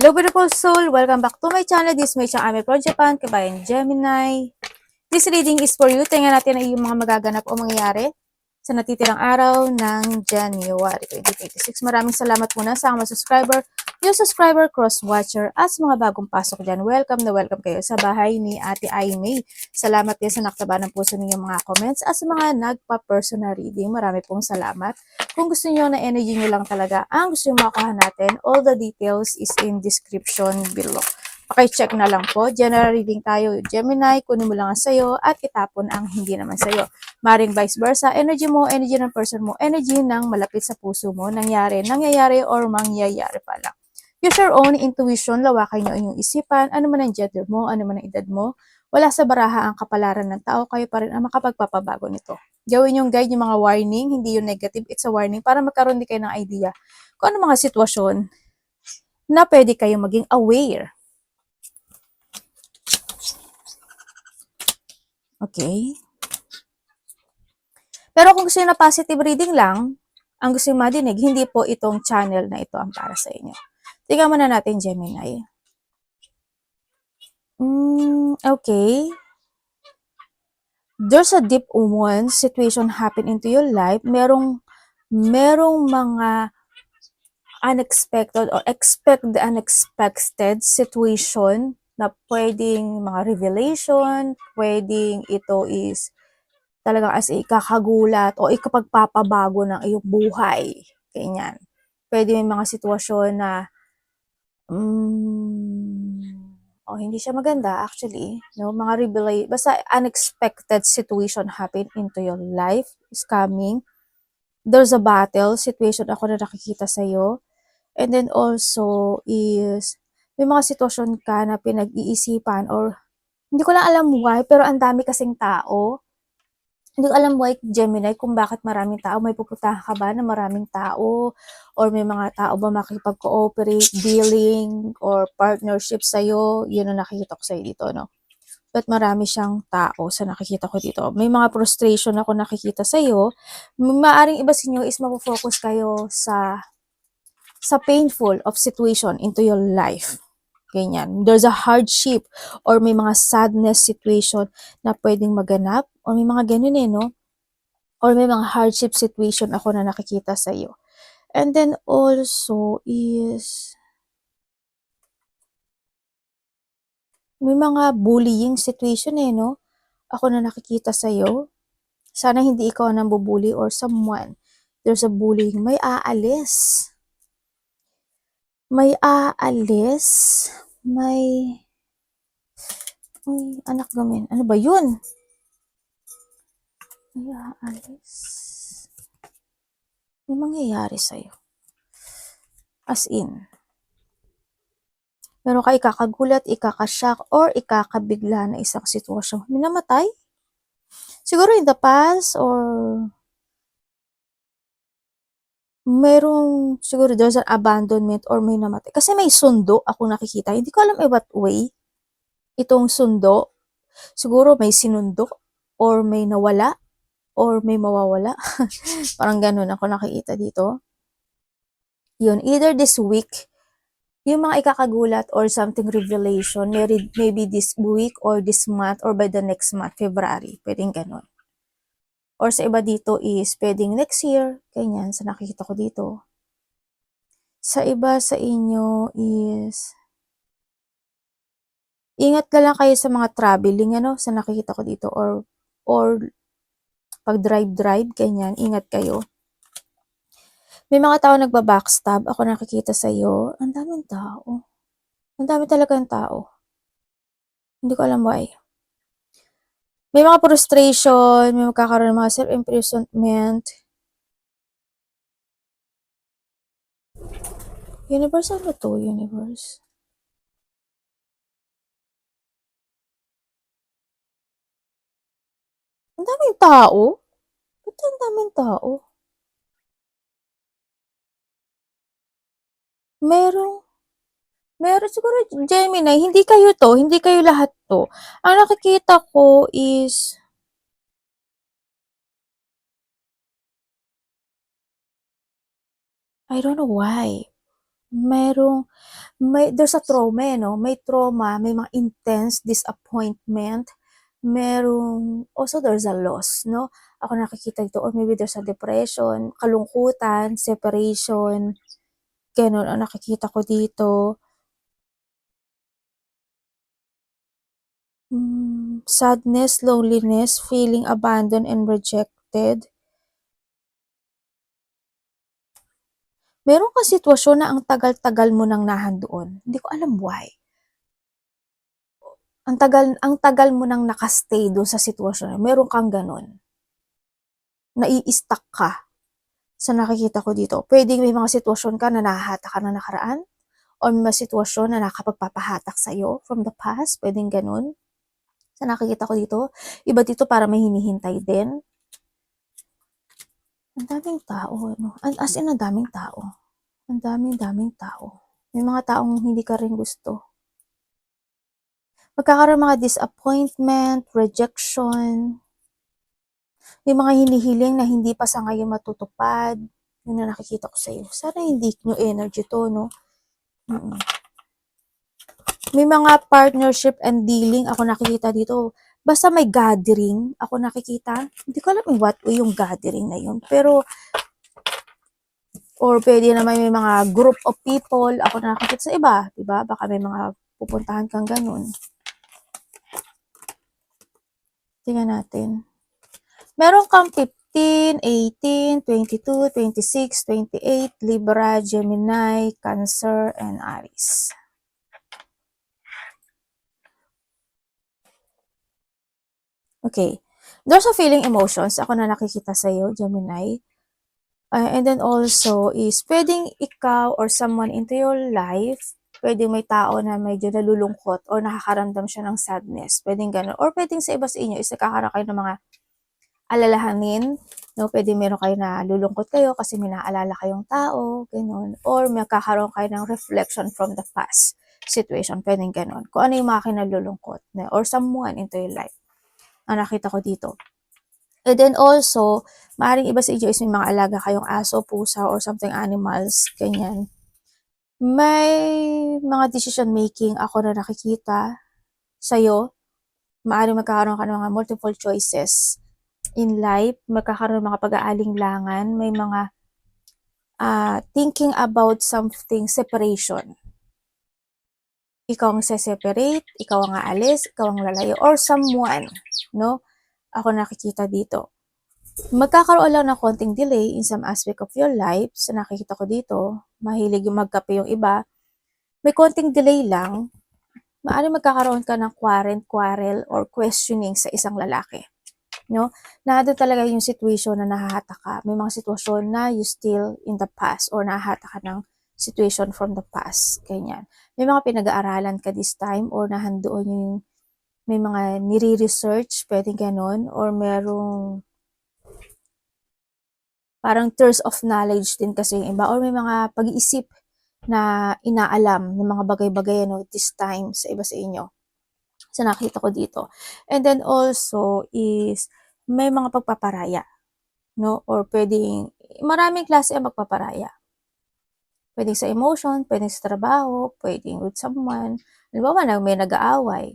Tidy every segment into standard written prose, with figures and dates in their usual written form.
Hello beautiful soul! Welcome back to my channel. This is my channel from Japan, Kabayan Gemini. This reading is for you. Tingnan natin ay yung mga magaganap o mangyayari sa natitirang araw ng January 2026. Maraming salamat muna sa mga subscriber, yung subscriber, cross-watcher, at sa mga bagong pasok dyan. Welcome na welcome kayo sa bahay ni Ate Aimee. Salamat din sa naktaba ng puso ninyong mga comments at sa mga nagpa-personal reading. Marami pong salamat. Kung gusto niyo na energy niyo lang talaga, ang gusto niyo makuha natin, all the details is in description below. Okay-check na lang po. General reading tayo, Gemini, kunin mo lang ang sayo at itapon ang hindi naman sayo. Maring vice versa, energy mo, energy ng person mo, energy ng malapit sa puso mo, nangyayari, or mangyayari pa lang. Use your own intuition, lawakan nyo inyong isipan, ano man ang gender mo, ano man ang edad mo, wala sa baraha ang kapalaran ng tao, kayo pa rin ang makapagpapabago nito. Gawin yung guide, yung mga warning, hindi yung negative, it's a warning, para magkaroon din kayo ng idea kung ano mga sitwasyon na pwede kayo maging aware. Okay? Pero kung gusto nyo na positive reading lang, ang gusto nyo madinig, hindi po itong channel na ito ang para sa inyo. Tingnan muna natin, Gemini. Okay. There's a deep one situation happen into your life. Merong mga unexpected or expect the unexpected situation na pwedeng mga revelation, pwedeng ito is talagang as ikakagulat o ikapagpapabago ng iyong buhay. Ganyan. Pwede may mga sitwasyon na hindi siya maganda actually. No? Mga revelation, basta unexpected situation happen into your life is coming. There's a battle situation ako na nakikita sa'yo. And then also is may mga sitwasyon ka na pinag-iisipan or hindi ko lang alam why, pero ang dami kasing tao. Hindi ko alam why, Gemini, kung bakit maraming tao. May pupuntahan ka ba na maraming tao? Or may mga tao ba makikipag-cooperate, dealing, or partnership sa'yo? Yun ang nakikita ko sa'yo dito, no? But marami siyang tao sa nakikita ko dito. May mga frustration ako nakikita sa'yo. Maaring iba sa inyo is mapofocus kayo sa painful of situation into your life. Ganyan. There's a hardship or may mga sadness situation na pwedeng maganap or may mga ganun no? Or may mga hardship situation ako na nakikita sa iyo. And then also is may mga bullying situation no? Ako na nakikita sa iyo. Sana hindi ikaw ang nambubully or someone. There's a bullying. May aalis. May anak gamin. Ano ba yun? May aalis. May mangyayari sa'yo. As in. Meron ka ikakagulat, ikakashock, or ikakabigla na isang sitwasyon. May namatay? Siguro in the past, or merong, siguro there's an abandonment, or may namatay. Kasi may sundo ako nakikita. Hindi ko alam what way itong sundo. Siguro may sinundo, or may nawala, or may mawawala. Parang ganun ako nakikita dito. Yun, either this week, yung mga ikakagulat or something revelation, maybe this week or this month or by the next month, February, pwedeng ganun. Or sa iba dito is pwedeng next year, ganyan, sa nakikita ko dito. Sa iba sa inyo is, ingat na lang kayo sa mga traveling, sa nakikita ko dito, or pag drive, ganyan, ingat kayo. May mga tao nagba-backstab, ako nakikita sa iyo, ang daming tao. Ang dami talagang tao. Hindi ko alam why. May mga frustration, may magkakaroon ng mga self-imprisonment. Universe, ano to? Universe. Ang daming tao? Ba't ang daming tao? Meron siguro, Gemini, hindi kayo lahat to. Ang nakikita ko is, I don't know why. There's a trauma, no? May trauma, may mga intense disappointment, also there's a loss, no? Ako nakikita dito, or maybe there's a depression, kalungkutan, separation, ganun ang nakikita ko dito. Sadness, loneliness, feeling abandoned and rejected. Meron kang sitwasyon na ang tagal-tagal mo nang nahandoon. Hindi ko alam why. Ang tagal mo nang nakastay doon sa sitwasyon. Meron kang ganun. Nai-stuck ka sa nakikita ko dito. Pwedeng may mga sitwasyon ka na nahahatak ka na nakaraan, o may mga sitwasyon na nakapagpapahatak sa'yo from the past. Pwedeng ganun. Sa nakikita ko dito, iba dito para may hinihintay din. Ang daming tao, no? As in, ang daming tao. Ang daming tao. May mga taong hindi ka rin gusto. Magkakaroon mga disappointment, rejection. May mga hinihiling na hindi pa sa ngayon matutupad. Yun na nakikita ko sa iyo. Sana hindi nyo energy to, no? May mga partnership and dealing ako nakikita dito. Basta may gathering ako nakikita. Hindi ko alam what yung gathering na yun. Pero, or pwede naman may mga group of people ako nakikita sa iba. Diba? Baka may mga pupuntahan kang ganun. Tingnan natin. Meron kang 15, 18, 22, 26, 28, Libra, Gemini, Cancer, and Aries. Okay. There's a feeling emotions. Ako na nakikita sa iyo, Gemini. And then also is pwedeng ikaw or someone into your life, pwedeng may tao na medyo nalulungkot or nakakaramdam siya ng sadness. Pwedeng gano'n. Or pwedeng sa iba sa inyo is nakakaroon kayo ng mga alalahanin. No? Pwedeng meron kayo na lulungkot kayo kasi may naalala kayong tao. Gano'n. Or may kakaroon kayo ng reflection from the past situation. Pwedeng gano'n. Kung ano yung mga kinalulungkot. Or someone into your life. Ang nakita ko dito. And then also, maaaring iba sa inyo is may mga alaga kayong aso, pusa, or something animals, ganyan. May mga decision making ako na nakikita sa'yo. Maaaring magkakaroon ka ng mga multiple choices in life. Magkakaroon ng mga pag-aalinglangan. May mga thinking about something, separation. Ikaw ang se-separate, ikaw ang aalis, ikaw ang lalayo, or someone, no? Ako nakikita dito. Magkakaroon lang ng konting delay in some aspect of your life. So nakikita ko dito, mahilig yung magkape yung iba. May konting delay lang. Maaaring magkakaroon ka ng quarrel or questioning sa isang lalaki. No? Nandun talaga yung situation na nahahata ka. May mga sitwasyon na you still in the past or nahahata ka ng situation from the past. Ganyan. May mga pinag-aaralan ka this time or nahandoon yung may mga nire-research, pwedeng ganon, or merong parang thirst of knowledge din kasi yung iba, or may mga pag-iisip na inaalam ng mga bagay-bagay this time sa iba sa inyo. So nakita ko dito. And then also is may mga pagpaparaya, no? Or pwedeng maraming klase ang pagpaparaya. Pwedeng sa emotion, pwedeng sa trabaho, pwedeng with someone. Halimbawa, may nag-aaway.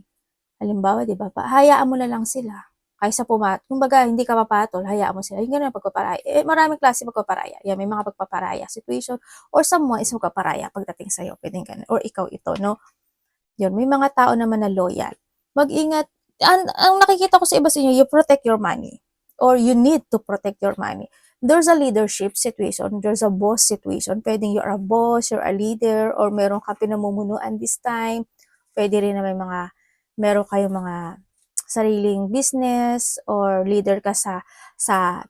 Halimbawa, di ba, hayaan mo na lang sila. Kaysa kumbaga, hindi ka mapatol, hayaan mo sila. Yung ganun ang pagpaparaya. Maraming klase pagpaparaya. Yan, may mga pagpaparaya situation or someone is magpaparaya pagdating sa'yo. Pwedeng ganun. Or ikaw ito, no? Yun, may mga tao naman na loyal. Mag-ingat. Ang nakikita ko sa iba sa inyo, you protect your money. Or you need to protect your money. There's a leadership situation. There's a boss situation. Pwedeng you're a boss, you're a leader, or meron ka pinamumunuan this time. Pwede rin na meron kayong mga sariling business or leader ka sa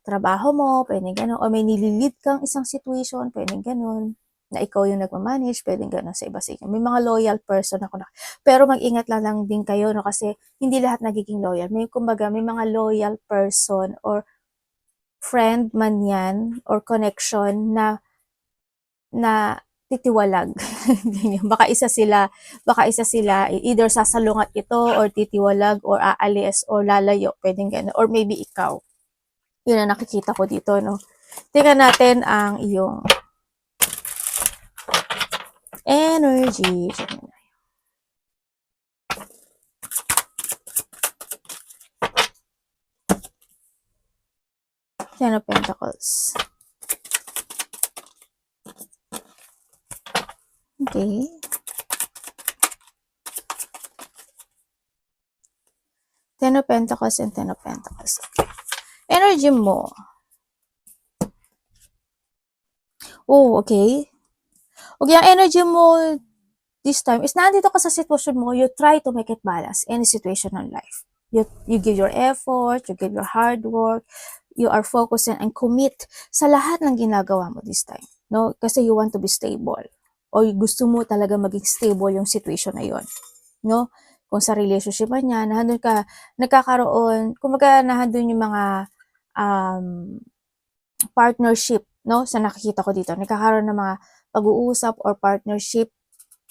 trabaho mo, pwedeng gano'n. O may nililid kang isang situation, pwedeng gano'n. Na ikaw yung nagmamanage, pwedeng gano'n sa iba sa inyo. May mga loyal person ako na. Pero mag-ingat lang din kayo, no? Kasi hindi lahat nagiging loyal. Kumbaga, may mga loyal person or friend man yan or connection na titiwalag. baka isa sila either sasalungat ito or titiwalag or aalis or lalayo, pwedeng gano'n, or maybe ikaw. Yun ang nakikita ko dito, no? Tingnan natin ang iyong Energy. Ten of Pentacles. Okay. Ten of Pentacles and Ten of Pentacles. Energy mo. Oh, okay. Okay, ang energy mo this time is nandito ka sa sitwasyon mo, you try to make it balance any situation in life. You give your effort, you give your hard work, you are focusing and commit sa lahat ng ginagawa mo this time. No? Kasi you want to be stable. O gusto mo talaga maging stable yung situation na yon. No? Kung sa relationship man yan, nandun ka, nagkakaroon, kumbaga nandun yung mga partnership, no? Sa nakikita ko dito, nagkakaroon ng mga pag-uusap or partnership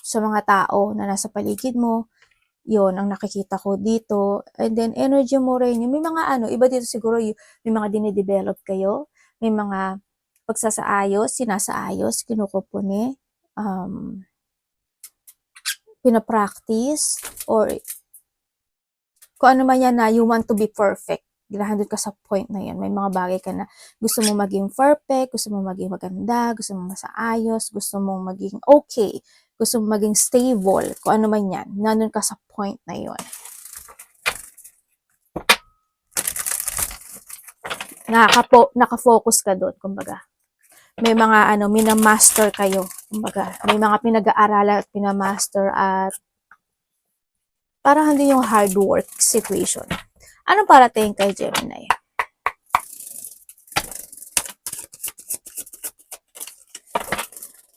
sa mga tao na nasa paligid mo. Yon ang nakikita ko dito. And then, energy mo rin. May mga iba dito siguro, may mga dinidevelop kayo. May mga pagsasaayos, sinasaayos, kinukupuni, pinapractice, or kung ano man yan na you want to be perfect. Ginahandod ka sa point na yan. May mga bagay ka na gusto mo maging perfect, gusto mo maging maganda, gusto mo masaayos, gusto mo maging okay, gusto mo maging stable, kung ano man yan. Nandun ka sa point na yon. Nakafocus ka doon, kumbaga. May mga minamaster kayo, kumbaga. May mga pinag-aaralan at pinamaster at parang hindi yung hard work situation. Anong parating kay Gemini?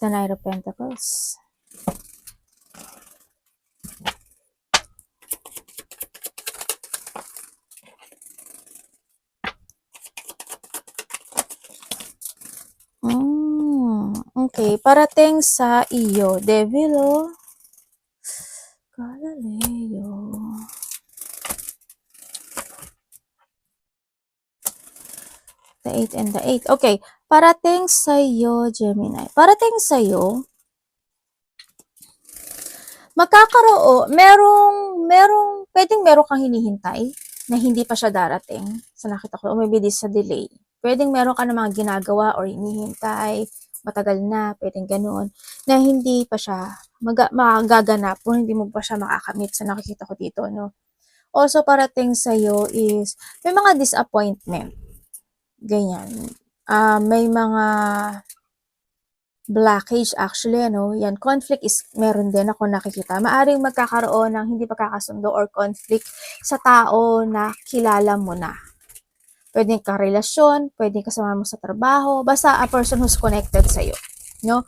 The Knight of Pentacles. Okay, parating sa iyo, Devil, oh. Galileo. The 8 and the 8. Okay, parating sa iyo, Gemini. Parating sa iyo, pwedeng meron kang hinihintay na hindi pa siya darating. Sa nakita ko, maybe this sa delay. Pwedeng meron ka na mga ginagawa or hinihintay, matagal na, pwedeng ganoon, na hindi pa siya magaganap o hindi mo pa siya makakamit sa nakikita ko dito, no? Also, parating sa'yo is, may mga disappointment. Ganyan. May mga blockage actually, yan, conflict is meron din ako nakikita. Maaring magkakaroon ng hindi pagkakasundo or conflict sa tao na kilala mo na. Pwedeng karelasyon, pwedeng kasama mo sa trabaho, basta a person who's connected sa'yo, no?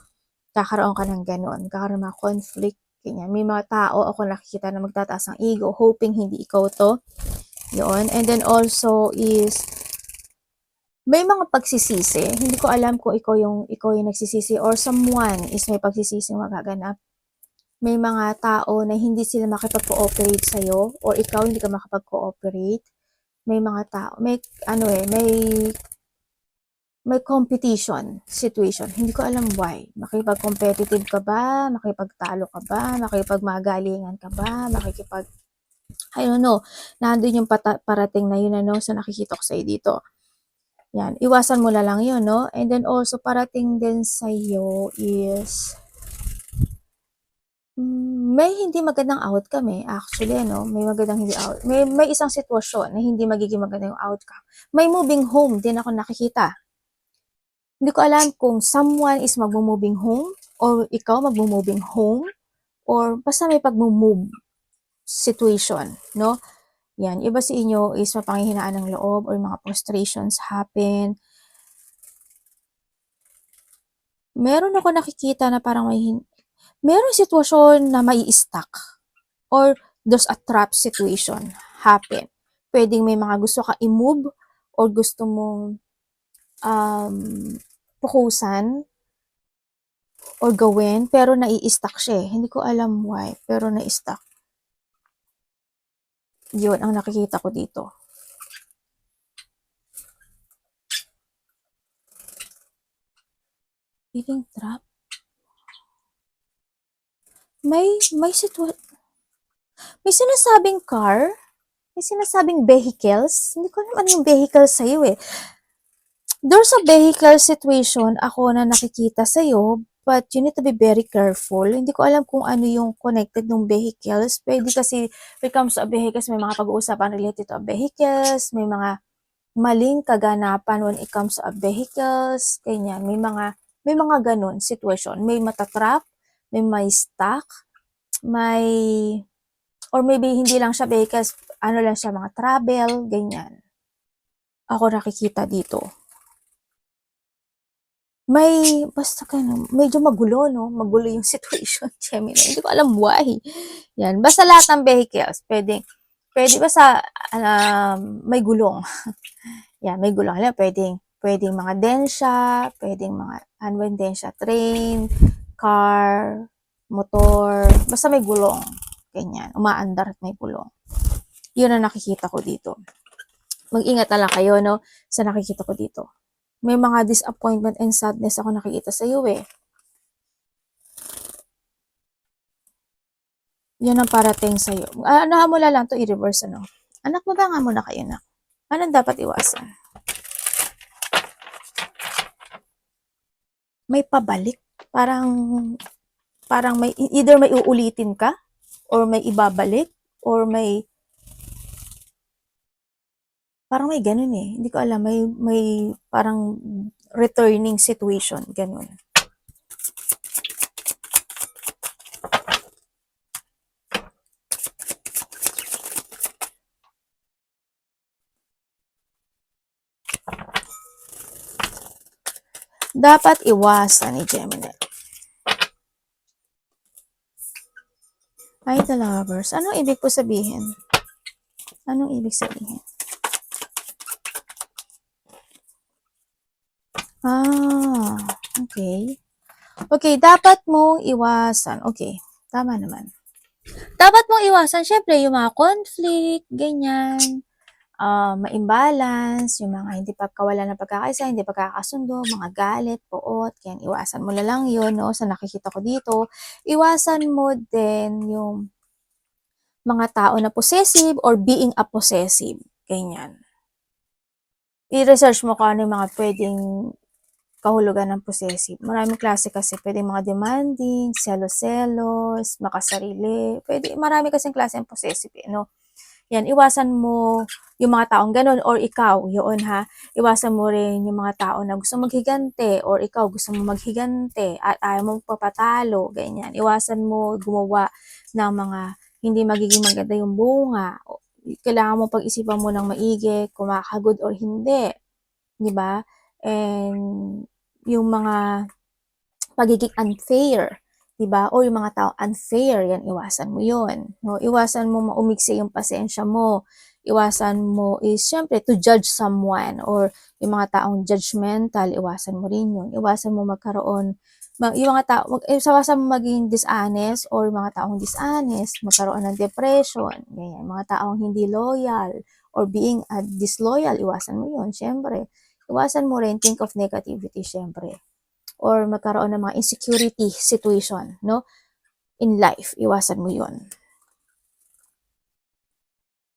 Kakaroon ka ng ganun, kakaroon ng conflict, ganyan. May mga tao ako nakikita na magtataas ng ego, hoping hindi ikaw to. Yun. And then also is, may mga pagsisisi. Hindi ko alam kung ikaw yung nagsisisi or someone is may pagsisisi magaganap. May mga tao na hindi sila makipag-cooperate sa'yo or ikaw hindi ka makapag-cooperate. May mga tao, may competition situation. Hindi ko alam why. Makipag-competitive ka ba? Makipagtalo ka ba? Makipagmagalingan ka ba? I don't know. Nandun yung parating na yun, sa nakikita ko sa'yo dito. Yan. Iwasan mo na lang yun, no? And then also, parating din sa'yo is, may hindi magandang outcome actually, may magandang hindi out. May isang sitwasyon na hindi magiging magandang outcome. May moving home din ako nakikita. Hindi ko alam kung someone is mag-moving home or ikaw mag-moving home or basta may pag-move situation, no? Yan, iba sa inyo is mapanghihinaan ng loob or mga frustrations happen. Meron ako nakikita na parang merong sitwasyon na mai-stuck or there's a trap situation happen. Pwedeng may mga gusto ka i-move or gusto mong pukusan or gawin, pero nai-stuck siya. Hindi ko alam why, pero nai-stuck. Yun ang nakikita ko dito. Feeling trap? may sinasabing car, may sinasabing vehicles. Hindi ko alam ano yung vehicles sa'yo eh. There's a vehicle situation ako na nakikita sa'yo, but you need to be very careful. Hindi ko alam kung ano yung connected ng vehicles. Pwede kasi when it comes to vehicles, may mga pag-uusapan related to vehicles, may mga maling kaganapan when it comes to vehicles, ganyan. May mga ganun situation. May matatrap, may stuck, may, or maybe hindi lang siya vehicles, ano lang siya, mga travel, ganyan. Ako nakikita dito. Basta medyo magulo, no? Magulo yung situation, Gemini. Hindi ko alam why. Yan. Basta lahat ng vehicles, pwede basta, may gulong. Yan, may gulong. Alam, pwedeng mga densya, pwedeng mga, densya, train, car, motor, basta may gulong. Ganyan. Umaandar at may gulong. Yun ang nakikita ko dito. Mag-ingat na lang kayo, no? Sa nakikita ko dito. May mga disappointment and sadness ako nakikita sa iyo eh. Yan ang parating sa iyo. Mo lang to i-reverse ano. Anak mo ba nga muna kayo na? Anong dapat iwasan? May pabalik. Parang may, either may uulitin ka, or may ibabalik, or parang may ganun eh. Hindi ko alam. May parang returning situation. Ganun. Dapat iwasan ni Gemini. Ay, the lovers. Anong ibig po sabihin? Anong ibig sabihin? Okay. Okay, dapat mong iwasan. Okay, tama naman. Dapat mong iwasan, syempre, yung mga conflict, ganyan, ma-imbalance, yung mga hindi pagkawalan ng pagkakaisa, hindi pagkakasundo, mga galit, poot, yan, iwasan mo na lang yun, no, sa nakikita ko dito. Iwasan mo din yung mga tao na possessive or being a possessive, ganyan. I-research mo kung ano yung mga pwedeng kahulugan ng possessive. Maraming klase kasi. Pwede mga demanding, selos-selos, makasarili. Marami kasing klase ng possessive, no? Yan, iwasan mo yung mga taong ganun, or ikaw, yun ha. Iwasan mo rin yung mga tao na gusto maghigante, or ikaw gusto mo maghigante, at ayaw mo papatalo, ganyan. Iwasan mo gumawa ng mga hindi magiging maganda yung bunga. Kailangan mo pag-isipan mo ng maigi, kung makakagod or hindi. Di ba? And yung mga pagiging unfair, 'di ba? O yung mga tao unfair, yan iwasan mo 'yon. No, iwasan mo maumiksi yung pasensya mo. Iwasan mo is syempre to judge someone, or yung mga taong judgmental, iwasan mo rin 'yun. Iwasan mo magkaroon yung mga tao, iwasan mo maging dishonest, or mga taong dishonest, magkaroon ng depression, ganyan. Mga taong hindi loyal or being disloyal, iwasan mo 'yun, syempre. Iwasan mo rin think of negativity, syempre, or magkaroon ng mga insecurity situation, no? In life, iwasan mo 'yon.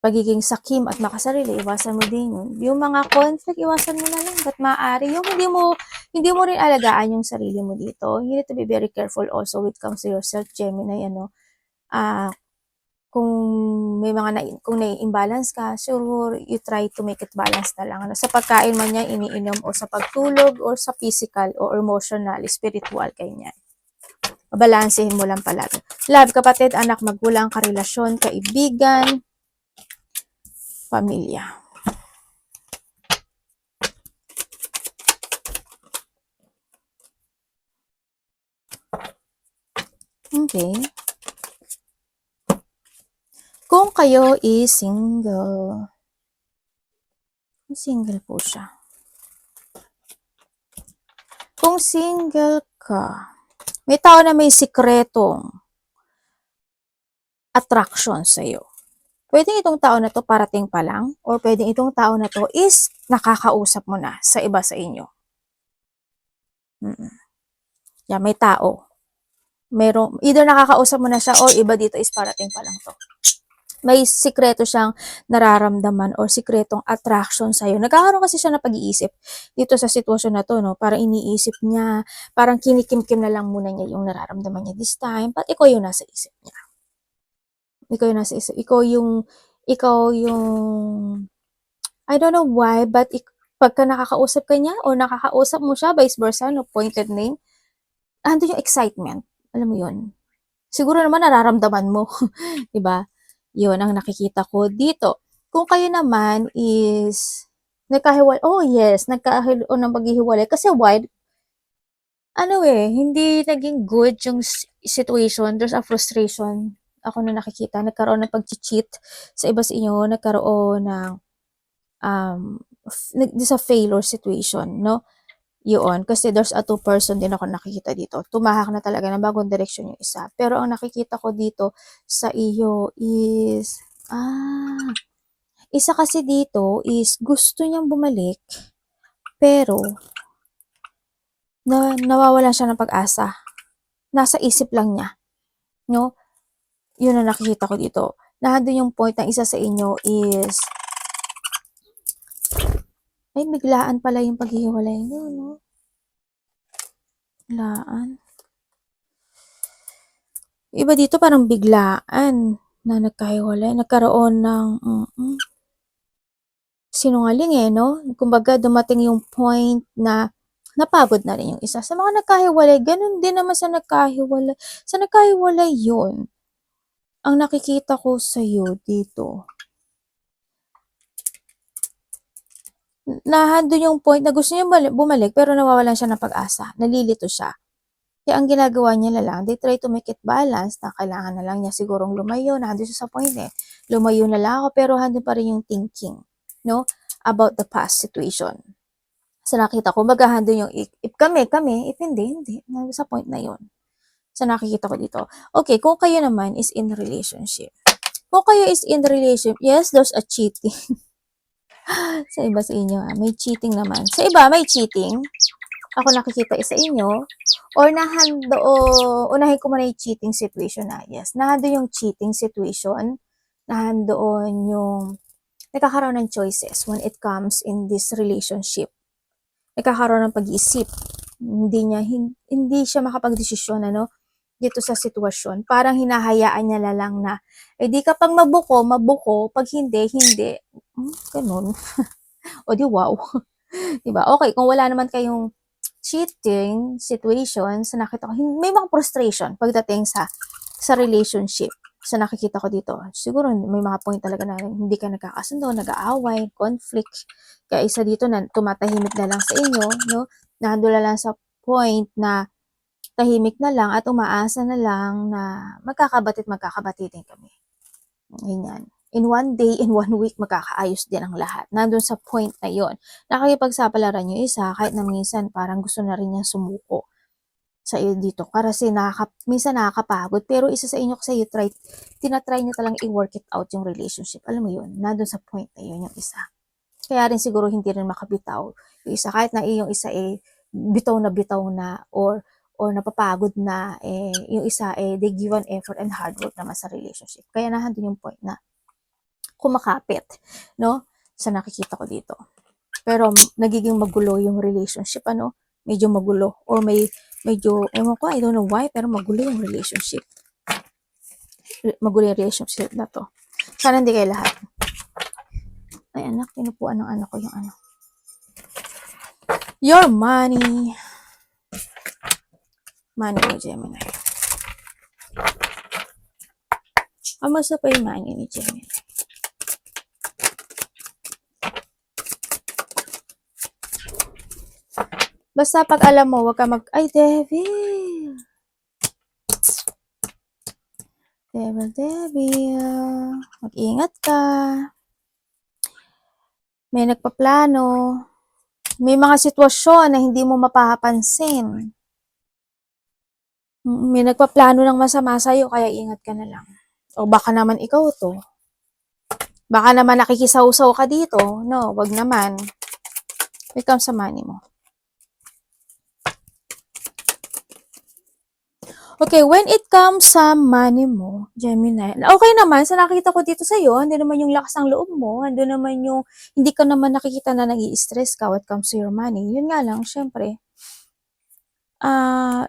Pagiging sakim at makasarili, iwasan mo din 'yun. Yung mga conflict, iwasan mo na lang hangga't maaari. Yung hindi mo rin alagaan yung sarili mo dito. You need to be very careful also when it comes to yourself, Gemini, ano. Kung may mga kung nai-imbalance ka, sure, you try to make it balance na lang. Ano, sa pagkain man niya, iniinom, o sa pagtulog, or sa physical, or emotional, spiritual, ganyan. Balansehin mo lang palagi. Love, kapatid, anak, magulang, karelasyon, kaibigan, pamilya. Okay. Kung kayo is single. Single po siya. Kung single ka, may tao na may sikretong attraction sa'yo. Pwedeng itong tao na to parating pa lang, or pwedeng itong tao na to is nakakausap mo na sa iba sa inyo. Yan, may tao Either nakakausap mo na siya or iba dito is parating pa lang to. May sikreto siyang nararamdaman or sikretong attraction sa'yo. Nagkakaroon kasi siya ng pag-iisip dito sa sitwasyon na to, no? Parang iniisip niya, parang kinikim-kim na lang muna niya yung nararamdaman niya this time, but ikaw yung nasa isip niya. Ikaw yung nasa isip. Ikaw yung, I don't know why, but pagka nakakausap ka niya or nakakausap mo siya, vice versa, no? Pointed name, andun yung excitement. Alam mo yun? Siguro naman nararamdaman mo, 'di ba? 'Yun ang nakikita ko dito. Kung kayo naman is oh yes, o ng paghihiwalay kasi why? Ano hindi naging good yung situation. There's a frustration. Ako na nakikita, nagkaroon ng pag-cheat sa iba sa inyo, nagkaroon ng sa failure situation, no? Yun, kasi there's a two-person din ako nakikita dito. Tumahak na talaga ng bagong direksyon yung isa. Pero ang nakikita ko dito sa iyo is, isa kasi dito is gusto niyang bumalik, pero nawawalan siya ng pag-asa. Nasa isip lang niya. No? Yun ang nakikita ko dito. Nandun yung point ng isa sa inyo is, ay, biglaan pala yung paghihiwalay niyo, no? Biglaan. Iba dito parang biglaan na nagkahiwalay, nagkaroon ng sinungaling no? Kumbaga dumating yung point na napagod na rin yung isa. Sa mga nagkahiwalay, ganun din naman sa nagkahiwalay. Sa nagkahiwalay yun, ang nakikita ko sa'yo dito, nandun yung point na gusto niya bumalik pero nawawalan siya ng pag-asa. Nalilito siya. Kaya ang ginagawa niya na lang, they try to make it balance na kailangan na lang niya sigurong lumayo, nandun siya sa point lumayo na lang ako pero handun pa rin yung thinking, no? About the past situation. So nakita ko, handun yung if kami, if hindi, nandun sa point na yun. So nakikita ko dito. Okay, kung kayo naman is in relationship. Kung kayo is in relationship, yes, there's a cheating. Sa iba sa inyo, may cheating naman. Sa iba, may cheating. Ako nakikita isa inyo, or unahin ko muna yung cheating situation na, yes, nahando yung cheating situation, nahandoon yung nagkakaroon ng choices when it comes in this relationship. Nagkakaroon ng pag-iisip, hindi siya makapag-desisyon, dito sa sitwasyon. Parang hinahayaan niya na lang na, di kapag mabuko, pag hindi, ganun. O di wow. Diba? Okay, kung wala naman kayong cheating situations, nakita ko, may mga frustration pagdating sa relationship. So, nakikita ko dito, siguro may mga point talaga na hindi ka nagkakasundo, nag-aaway, conflict. Kaya isa dito na tumatahimik na lang sa inyo, no? Nandula lang sa point na tahimik na lang at umaasa na lang na magkakabatitin kami. Ganyan. In one day, in 1 week, magkakaayos din ang lahat. Nandun sa point na yon. Nakakipagsapalaran yung isa, kahit na minsan parang gusto na rin niyang sumuko sa iyo dito. Kasi minsan nakakapagod, pero isa sa inyo kasi tinatry niya talang i-work it out yung relationship. Alam mo yun, nandun sa point na yun yung isa. Kaya rin siguro hindi rin makabitaw yung isa. Kahit na yung isa bitaw na or napapagod na, yung isa they give an effort and hard work naman sa relationship. Kaya nandun yung point na kumakapit, no? Sa nakikita ko dito. Pero nagiging magulo yung relationship, medyo magulo or medyo, ewan ko, I don't know why, pero magulo yung relationship. Magulo yung relationship na to. Sana hindi kayo lahat. Ay anak, pinupuan ng anak ko yung your money. Money mo, Gemini. Kamusta pa yung money ni Gemini? Basta pag alam mo, wag ka ay, devil. Devil. Mag-ingat ka. May nagpaplano. May mga sitwasyon na hindi mo mapapansin. May nagpaplano ng masama sa'yo, kaya ingat ka na lang. O baka naman ikaw to. Baka naman nakikisaw-saw ka dito. No, wag naman. Wait sa money mo. Okay, when it comes sa money mo, Gemini, okay naman sa nakita ko dito sa'yo, andun naman yung lakas ng loob mo, andun naman yung hindi ka naman nakikita na nag-i-stress ka when it comes to your money. Yun nga lang, syempre, ah,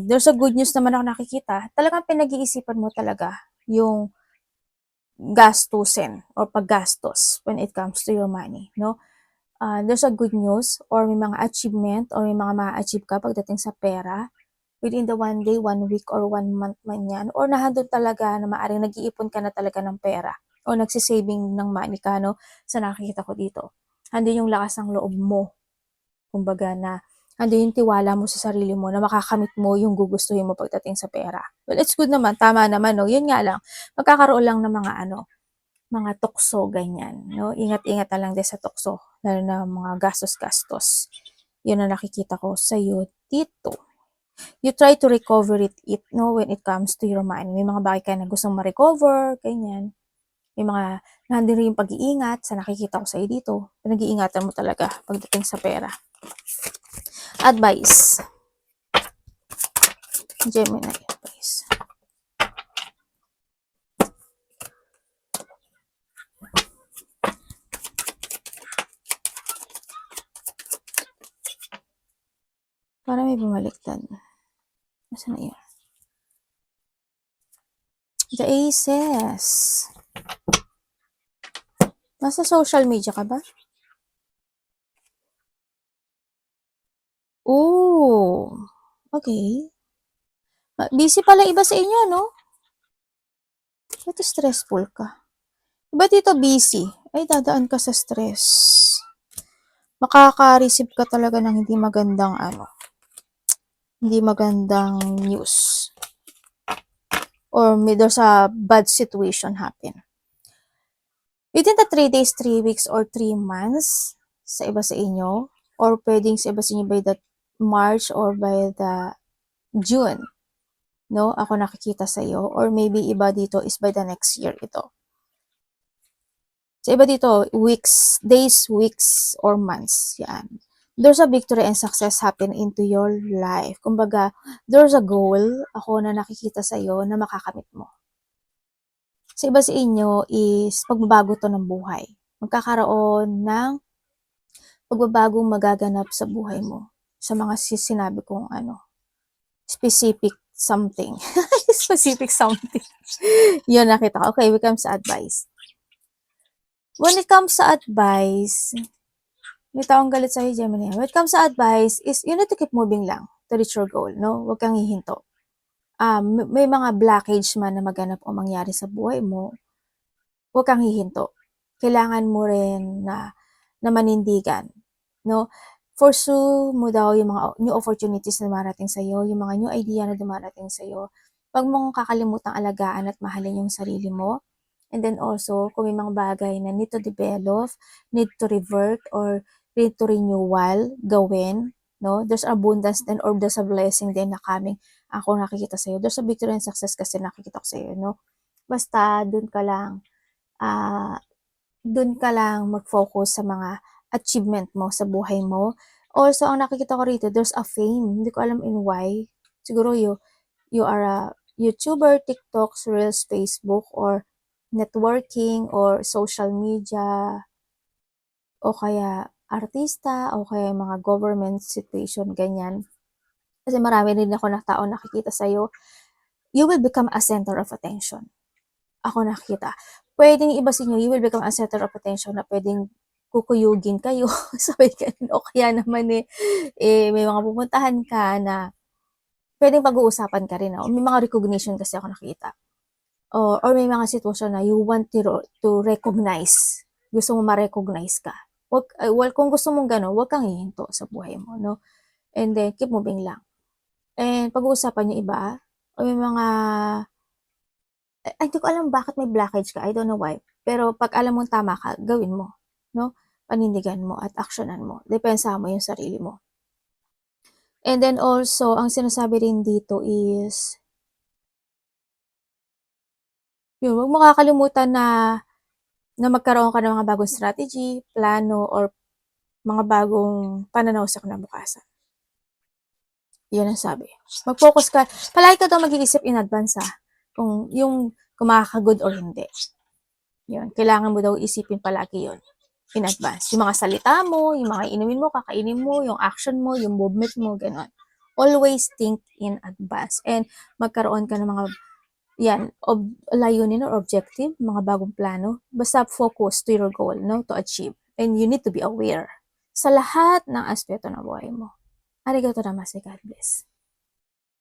there's a good news naman ako nakikita. Talagang pinag-iisipan mo talaga yung gastusin or paggastos when it comes to your money, no? There's a good news or may mga achievement or may mga ma-achieve ka pagdating sa pera within the 1 day, 1 week, or 1 month man yan, or nahandun talaga na maaaring nag-iipon ka na talaga ng pera o nagsisaving ng money ka, no? Sa nakikita ko dito. Handun yung lakas ng loob mo. Kumbaga na, handun yung tiwala mo sa sarili mo na makakamit mo yung gugustuhin mo pagdating sa pera. Well, it's good naman. Tama naman, no? Yun nga lang. Magkakaroon lang ng mga tukso, ganyan, no? Ingat-ingat na lang din sa tukso, lalo na mga gastos-gastos. Yun ang nakikita ko sa'yo dito. You try to recover it, no, when it comes to your money. May mga bagay ka na gustong ma-recover, ganyan. May mga, nandun rin yung pag-iingat sa nakikita ko sa'yo dito. Pinag-iingatan mo talaga pagdating sa pera. Advice. Gemini advice. Para may bumaliktad. Nasaan na yun? The Aces. Nasa social media ka ba? Oh, okay. Busy pala iba sa inyo, no? Ba't stressful ka? Iba dito busy? Ay, dadaan ka sa stress. Makaka-receive ka talaga ng hindi magandang news. Or may there's a bad situation happen. Within the 3 days, 3 weeks, or 3 months, sa iba sa inyo, or pwedeng sa iba sa inyo by the March or by the June, no? Ako nakikita sa iyo, or maybe iba dito is by the next year ito. Sa iba dito, days, weeks, or months, yan. There's a victory and success happen into your life. Kumbaga, there's a goal, ako na nakikita sa iyo na makakamit mo. Sa iba sa inyo is pagbabago to ng buhay. Magkakaroon ng pagbabagong magaganap sa buhay mo. Sa mga sinabi kong specific something. Specific something. Yun nakita ko. Okay, we come sa advice. When it comes sa advice, may taong galit sa'yo, Gemini. When it comes sa advice, is you need to keep moving lang to reach your goal, no? Huwag kang hihinto. May mga blockage man na maganap o mangyari sa buhay mo, huwag kang hihinto. Kailangan mo rin na manindigan, no? Pursue mo daw yung mga new opportunities na dumarating sa'yo, yung mga new idea na dumarating sa'yo. Huwag mong kakalimutang alagaan at mahalin yung sarili mo. And then also, kung may mga bagay na need to develop, need to revert, or need to renewal, gawin, no? There's abundance then, or there's a blessing din na coming. Ako nakikita sa'yo. There's a victory and success kasi nakikita ko sa'yo, no? Basta, dun ka lang mag-focus sa mga achievement mo sa buhay mo. Also, ang nakikita ko rito, there's a fame. Hindi ko alam in why. Siguro you are a YouTuber, TikTok, Reels, Facebook, or networking, or social media, o kaya artista, o kaya mga government situation, ganyan. Kasi marami rin ako na tao nakikita sa'yo. You will become a center of attention. Ako nakita. Pwedeng iba sa inyo, you will become a center of attention na pwedeng kukuyugin kayo, sabay ganun. O kaya naman may mga pupuntahan ka na pwedeng pag-uusapan ka rin. May mga recognition kasi ako nakita. Or may mga sitwasyon na you want to recognize. Gusto mo ma-recognize ka. Kung gusto mong gano'n, huwag kang hihinto sa buhay mo, no? And then, keep moving lang. And pag-uusapan yung iba, o may mga hindi ko alam bakit may blockage ka, I don't know why. Pero pag alam mong tama ka, gawin mo, no? Panindigan mo at aksyonan mo. Depensahan mo yung sarili mo. And then also, ang sinasabi rin dito is, yun, huwag mo kakalimutan na magkaroon ka ng mga bagong strategy, plano, or mga bagong pananaw sa kinabukasan. Yun ang sabi. Mag-focus ka. Palagi ka daw mag-iisip in advance kung makaka-good or hindi. Yun. Kailangan mo daw isipin palagi yun in advance. Yung mga salita mo, yung mga inumin mo, kakainin mo, yung action mo, yung movement mo, gano'n. Always think in advance. And magkaroon ka ng mga layunin or objective, mga bagong plano. Basta focus to your goal, no? To achieve. And you need to be aware sa lahat ng aspeto ng buhay mo. Arigato namaste, God bless.